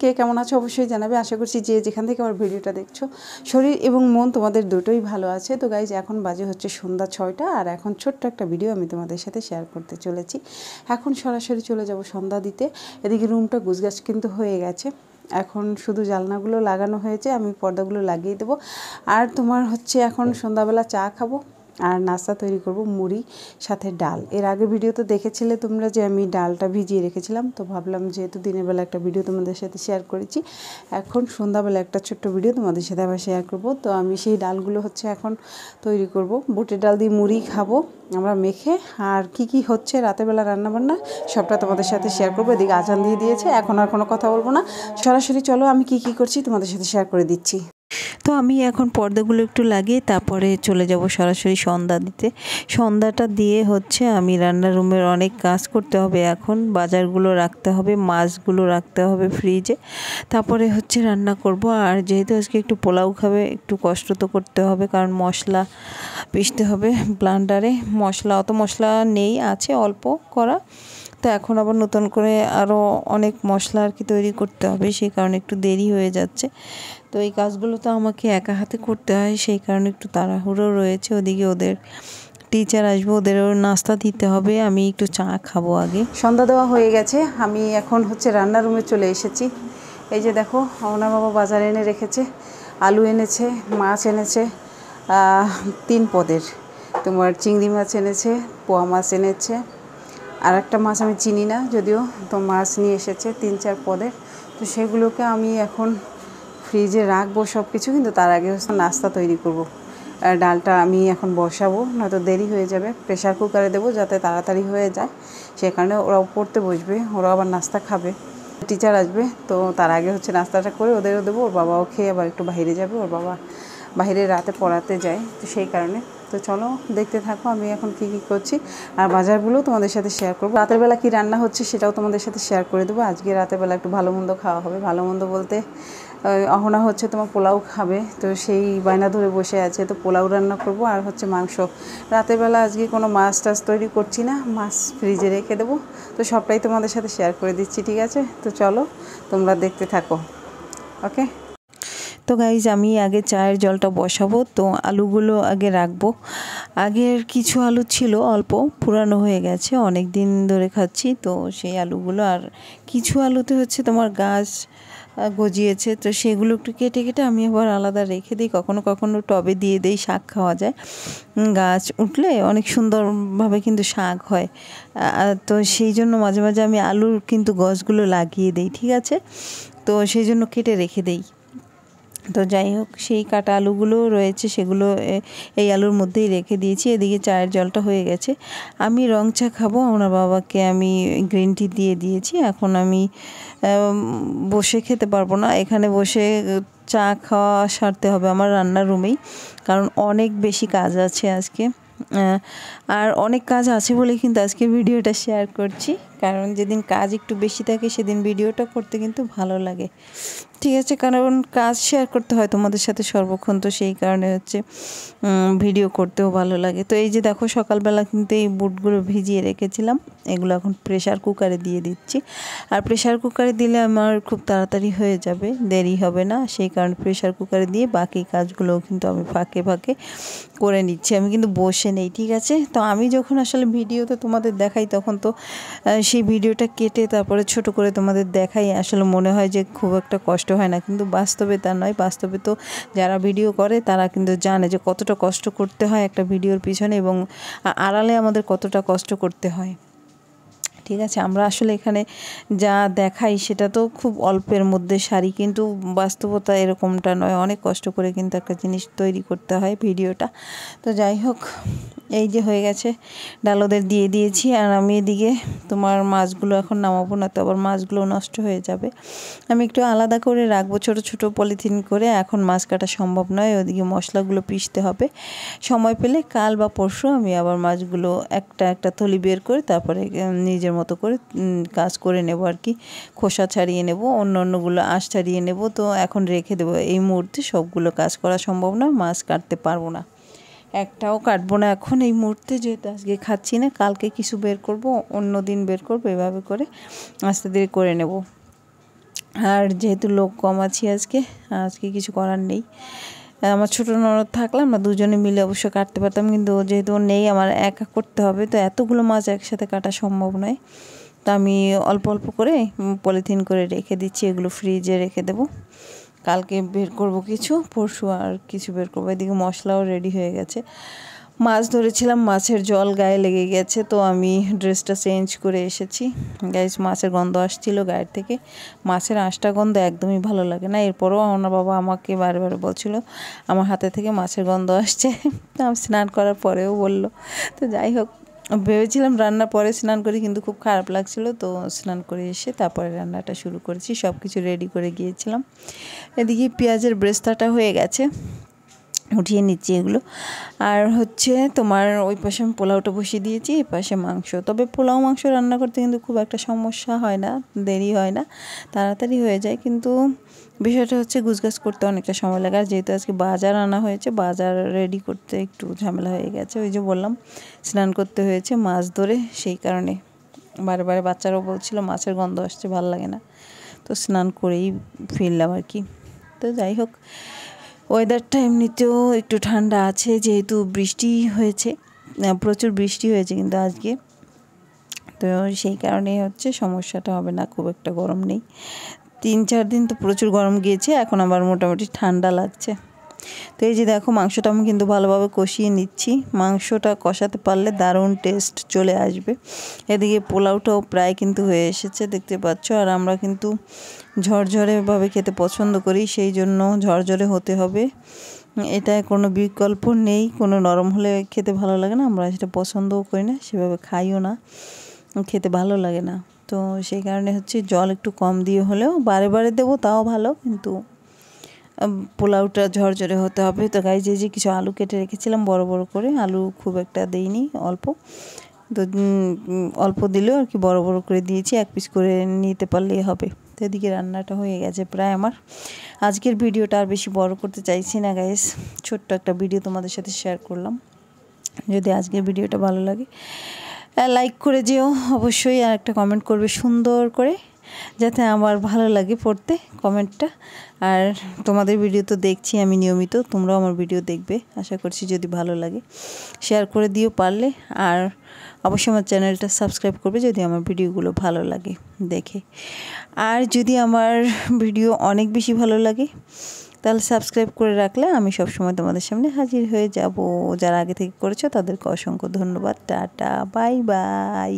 কে কেমন আছো অবশ্যই জানাবে। আশা করছি যে যেখান থেকে আমার ভিডিওটা দেখছো শরীর এবং মন তোমাদের দুটোই ভালো আছে। তো গাইজ এখন বাজে হচ্ছে সন্ধ্যা 6টা, আর এখন ছোট্ট একটা ভিডিও আমি তোমাদের সাথে শেয়ার করতে চলেছি। এখন সরাসরি চলে যাব সন্ধ্যা দিতে। এদিকে রুমটা গুছগাছ কিন্তু হয়ে গেছে, এখন শুধু জানলাগুলো লাগানো হয়েছে, আমি পর্দাগুলো লাগিয়ে দেবো। আর তোমার হচ্ছে এখন সন্ধ্যাবেলা চা খাবো আর নাস্তা তৈরি করব, মুড়ি সাথে ডাল। এর আগে ভিডিওতে দেখেছিলে তোমরা যে আমি ডালটা ভিজিয়ে রেখেছিলাম, তো ভাবলাম যেহেতু দিনের বেলা একটা ভিডিও তোমাদের সাথে শেয়ার করেছি, এখন সন্ধ্যাবেলা একটা ছোট্ট ভিডিও তোমাদের সাথে আবার শেয়ার করব। তো আমি সেই ডালগুলো হচ্ছে এখন তৈরি করব, বুটের ডাল দিয়ে মুড়ি খাবো আমরা মেখে। আর কি হচ্ছে রাতেরবেলা রান্নাবান্না সবটা তোমাদের সাথে শেয়ার করবো। এদিকে আজান দিয়ে দিয়েছে, এখন আর কোনো কথা বলবো না, সরাসরি চলো আমি কি করছি তোমাদের সাথে শেয়ার করে দিচ্ছি। তো আমি এখন পর্দাগুলো একটু লাগিয়ে তারপরে চলে যাব সরাসরি সন্ধ্যা দিতে। সন্ধ্যাটা দিয়ে হচ্ছে আমি রান্নার রুমের অনেক কাজ করতে হবে, এখন বাজারগুলো রাখতে হবে, মাছগুলো রাখতে হবে ফ্রিজে, তারপরে হচ্ছে রান্না করব। আর যেহেতু আজকে একটু পোলাও খাবে, একটু কষ্ট তো করতে হবে, কারণ মশলা পিষতে হবে ব্লেন্ডারে। অত মশলা নেই, আছে অল্প করা, তো এখন আবার নতুন করে আরও অনেক মশলা আর কি তৈরি করতে হবে, সেই কারণে একটু দেরি হয়ে যাচ্ছে। তো এই কাজগুলো তো আমাকে একা হাতে করতে হয়, সেই কারণে একটু তাড়াহুড়ো রয়েছে। ওদিকে ওদের টিচার আসবে, ওদেরও নাস্তা দিতে হবে, আমি একটু চা খাবো আগে। সন্ধ্যা দেওয়া হয়ে গেছে, আমি এখন হচ্ছে রান্নার রুমে চলে এসেছি। এই যে দেখো ওনার বাবা বাজার এনে রেখেছে, আলু এনেছে, মাছ এনেছে 3 পদের, তোমার চিংড়ি মাছ এনেছে, পোয়া মাছ এনেছে, আর একটা মাছ আমি চিনি না যদিও, তো মাছ নিয়ে এসেছে 3-4 পদের। তো সেগুলোকে আমি এখন ফ্রিজে রাখবো সব কিছু, কিন্তু তার আগে নাস্তা তৈরি করব। ডালটা আমি এখন বসাবো, নয়তো দেরি হয়ে যাবে। প্রেশার কুকারে দেবো যাতে তাড়াতাড়ি হয়ে যায়, সে কারণে ওরাও পড়তে বসবে, ওরাও আবার নাস্তা খাবে, টিচার আসবে, তো তার আগে হচ্ছে নাস্তাটা করে ওদেরও দেবো। ওর বাবাও খেয়ে আবার একটু বাইরে যাবে, ওর বাবা বাইরে রাতে পড়াতে যায়, তো সেই কারণে। তো চলো দেখতে থাকো আমি এখন কি করছি, আর বাজারগুলো তোমাদের সাথে শেয়ার করবো। রাতের বেলা কী রান্না হচ্ছে সেটাও তোমাদের সাথে শেয়ার করে দেবো। আজকে রাতের বেলা একটু ভালো মন্দ খাওয়া হবে। ভালো মন্দ বলতে অহনা হচ্ছে তোমার পোলাও খাবে, তো সেই বায়না ধরে বসে আছে, তো পোলাও রান্না করব আর হচ্ছে মাংস। রাতের বেলা আজকে কোনো মাছ টাছ তৈরি করছি না, মাছ ফ্রিজে রেখে দেবো। তো সবটাই তোমাদের সাথে শেয়ার করে দিচ্ছি, ঠিক আছে? তো চলো তোমরা দেখতে থাকো, ওকে। তো গাইজ আমি আগে চায়ের জলটা বসাবো, তো আলুগুলো আগে রাখবো। আগের কিছু আলু ছিল অল্প, পুরানো হয়ে গেছে, অনেক দিন ধরে খাচ্ছি, তো সেই আলুগুলো। আর কিছু আলুতে হচ্ছে তোমার গাছ গজিয়েছে, তো সেগুলো একটু কেটে আমি আবার আলাদা রেখে দিই। কখনো কখনো টবে দিয়ে দিই, শাক খাওয়া যায়, গাছ উঠলে অনেক সুন্দরভাবে কিন্তু শাক হয়। তো সেই জন্য মাঝে মাঝে আমি আলুর কিন্তু গাছগুলো লাগিয়ে দিই, ঠিক আছে? তো সেই জন্য কেটে রেখে দিই। তো যাই হোক, সেই কাটা আলুগুলো রয়েছে, সেগুলো এই আলুর মধ্যেই রেখে দিয়েছি। এদিকে চায়ের জলটা হয়ে গেছে, আমি রং চা খাবো। ওনার বাবাকে আমি গ্রিন টি দিয়ে দিয়েছি। এখন আমি বসে খেতে পারবো না, এখানে বসে চা খাওয়া সারতে হবে আমার রান্নার রুমেই, কারণ অনেক বেশি কাজ আছে আজকে। আর অনেক কাজ আছে বলে কিন্তু আজকে ভিডিওটা শেয়ার করছি, কারণ যেদিন কাজ একটু বেশি থাকে সেদিন ভিডিওটা করতে কিন্তু ভালো লাগে, ঠিক আছে? কারণ কাজ শেয়ার করতে হয় তোমাদের সাথে সর্বক্ষণ, তো সেই কারণে হচ্ছে ভিডিও করতেও ভালো লাগে। তো এই যে দেখো সকালবেলা কিন্তু এই বুটগুলো ভিজিয়ে রেখেছিলাম, এগুলো এখন প্রেশার কুকারে দিয়ে দিচ্ছি। আর প্রেশার কুকারে দিলে আমার খুব তাড়াতাড়ি হয়ে যাবে, দেরি হবে না, সেই কারণে প্রেশার কুকারে দিয়ে বাকি কাজগুলোও কিন্তু আমি ফাঁকে ফাঁকে করে নিচ্ছি। আমি কিন্তু বসে নেই, ঠিক আছে? তো আমি যখন আসলে ভিডিওতে তোমাদের দেখাই তখন তো সেই ভিডিওটা কেটে তারপরে ছোট করে তোমাদের দেখাই, আসলে মনে হয় যে খুব একটা কষ্ট হয় না, কিন্তু বাস্তবে তা নয়। বাস্তবে তো যারা ভিডিও করে তারা কিন্তু জানে যে কতটা কষ্ট করতে হয় একটা ভিডিওর পিছনে, এবং আড়ালে আমাদের কতটা কষ্ট করতে হয়, ঠিক আছে? আমরা আসলে এখানে যা দেখাই সেটা তো খুব অল্পের মধ্যে সারি, কিন্তু বাস্তবতা এরকমটা নয়, অনেক কষ্ট করে কিন্তু একটা জিনিস তৈরি করতে হয় ভিডিওটা। তো যাই হোক, এই যে হয়ে গেছে, ডাল ওদের দিয়ে দিয়েছি। আর আমি এদিকে তোমার মাছগুলো এখন নামাবো, না তো আবার মাছগুলো নষ্ট হয়ে যাবে। আমি একটু আলাদা করে রাখবো ছোট ছোট পলিথিন করে, এখন মাছ কাটা সম্ভব নয়, ওদিকে মশলাগুলো পিষতে হবে। সময় পেলে কাল বা পরশু আমি আবার মাছগুলো একটা একটা থলি বের করে তারপরে নিজের মতো করে কাজ করে নেব আর কি, খোসা ছাড়িয়ে নেব, অন্যগুলো আঁশ ছাড়িয়ে নেব। তো এখন রেখে দেবো, এই মুহূর্তে সবগুলো কাজ করা সম্ভব না, মাছ কাটতে পারবো না, একটাও কাটবো না এখন এই মুহূর্তে, যেহেতু আজকে খাচ্ছি না, কালকে কিছু বের করব, অন্য দিন বের করবো, এভাবে করে আস্তে ধীরে করে নেব। আর যেহেতু লোক কম আছি আজকে কিছু করার নেই। আমার ছোটো ননদ থাকলে আমরা দুজনে মিলে অবশ্য কাটতে পারতাম, কিন্তু যেহেতু নেই আমার একা করতে হবে, তো এতগুলো মাছ একসাথে কাটা সম্ভব নয়। তো আমি অল্প অল্প করে পলিথিন করে রেখে দিচ্ছি, এগুলো ফ্রিজে রেখে দেবো। কালকে বের করব কিছু, পরশু আর কিছু বের করবো। এদিকে মশলাও রেডি হয়ে গেছে। মাছ ধরেছিলাম, মাছের জল গায়ে লেগে গেছে, তো আমি ড্রেসটা চেঞ্জ করে এসেছি। গাইস, মাছের গন্ধ আসছিল গায়ের থেকে। মাছের আঁশটা গন্ধ একদমই ভালো লাগে না। এরপরও আমার বাবা আমাকে বারে বারে বলছিল আমার হাতে থেকে মাছের গন্ধ আসছে। আমি স্নান করার পরেও বললো। তো যাই হোক, ভেবেছিলাম রান্নার পরে স্নান করি, কিন্তু খুব খারাপ লাগছিল, তো স্নান করে এসে তারপরে রান্নাটা শুরু করেছি। সব কিছু রেডি করে গিয়েছিলাম। এদিকে পেঁয়াজের ব্রেস্তাটা হয়ে গেছে, উঠিয়ে নিচ্ছি এগুলো। আর হচ্ছে তোমার ওই পাশে আমি পোলাওটা বসিয়ে দিয়েছি, এই পাশে মাংস। তবে পোলাও মাংস রান্না করতে কিন্তু খুব একটা সমস্যা হয় না, দেরি হয় না, তাড়াতাড়ি হয়ে যায়। কিন্তু বিষয়টা হচ্ছে গুছগাছ করতে অনেকটা সময় লাগে। আর যেহেতু আজকে বাজার আনা হয়েছে, বাজার রেডি করতে একটু ঝামেলা হয়ে গেছে। ওই যে বললাম স্নান করতে হয়েছে মাছ ধরে, সেই কারণে বারে বারে বাচ্চারাও বলছিল মাছের গন্ধ আসছে, ভালো লাগে না, তো স্নান করেই ফিরলাম আর কি। তো যাই হোক, ওয়েদারটা এমনিতেও একটু ঠান্ডা আছে, যেহেতু বৃষ্টি হয়েছে, প্রচুর বৃষ্টি হয়েছে কিন্তু আজকে, তো সেই কারণে হচ্ছে সমস্যাটা হবে না, খুব একটা গরম নেই। 3-4 দিন তো প্রচুর গরম গিয়েছে, এখন আবার মোটামুটি ঠান্ডা লাগছে। তো এই যে দেখো, মাংসটা আমি কিন্তু ভালোভাবে কষিয়ে নিচ্ছি। মাংসটা কষাতে পারলে দারুণ টেস্ট চলে আসবে। এদিকে পোলাওটাও প্রায় কিন্তু হয়ে এসেছে, দেখতে পাচ্ছ। আর আমরা কিন্তু ঝরঝরেভাবে খেতে পছন্দ করি, সেই জন্য ঝরঝরে হতে হবে, এটা কোনো বিকল্প নেই। কোনো নরম হলে খেতে ভালো লাগে না, আমরা সেটা পছন্দও করি না, সেভাবে খাইও না, খেতে ভালো লাগে না। তো সেই কারণে হচ্ছে জল একটু কম দিয়ে হলেও বারে বারে দেবো, তাও ভালো, কিন্তু পোলাওটা ঝরঝরে হতে হবে। তো গাইস, যে কিছু আলু কেটে রেখেছিলাম বড় বড় করে, আলু খুব একটা দেইনি, অল্প, তো অল্প দিলেও আর কি বড় বড় করে দিয়েছি, 1 পিস করে নিতে পারলেই হবে। তো এদিকে রান্নাটা হয়ে গেছে প্রায় আমার। আজকের ভিডিওটা আর বেশি বড় করতে চাইছি না গাইস, ছোট্ট একটা ভিডিও তোমাদের সাথে শেয়ার করলাম। যদি আজকের ভিডিওটা ভালো লাগে লাইক করে যেও অবশ্যই, আর একটা কমেন্ট করবে সুন্দর করে, যাতে আমার ভালো লাগে পড়তে কমেন্টটা। আর তোমাদের ভিডিও তো দেখছি আমি নিয়মিত, তোমরাও আমার ভিডিও দেখবে আশা করছি। যদি ভালো লাগে শেয়ার করে দিও পারলে, আর অবশ্যই আমার চ্যানেলটা সাবস্ক্রাইব করবে যদি আমার ভিডিওগুলো ভালো লাগে দেখে। আর যদি আমার ভিডিও অনেক বেশি ভালো লাগে তাহলে সাবস্ক্রাইব করে রাখলে আমি সবসময় তোমাদের সামনে হাজির হয়ে যাব। যারা আগে থেকে করেছো তাদেরকে অসংখ্য ধন্যবাদ। Tata, bye bye.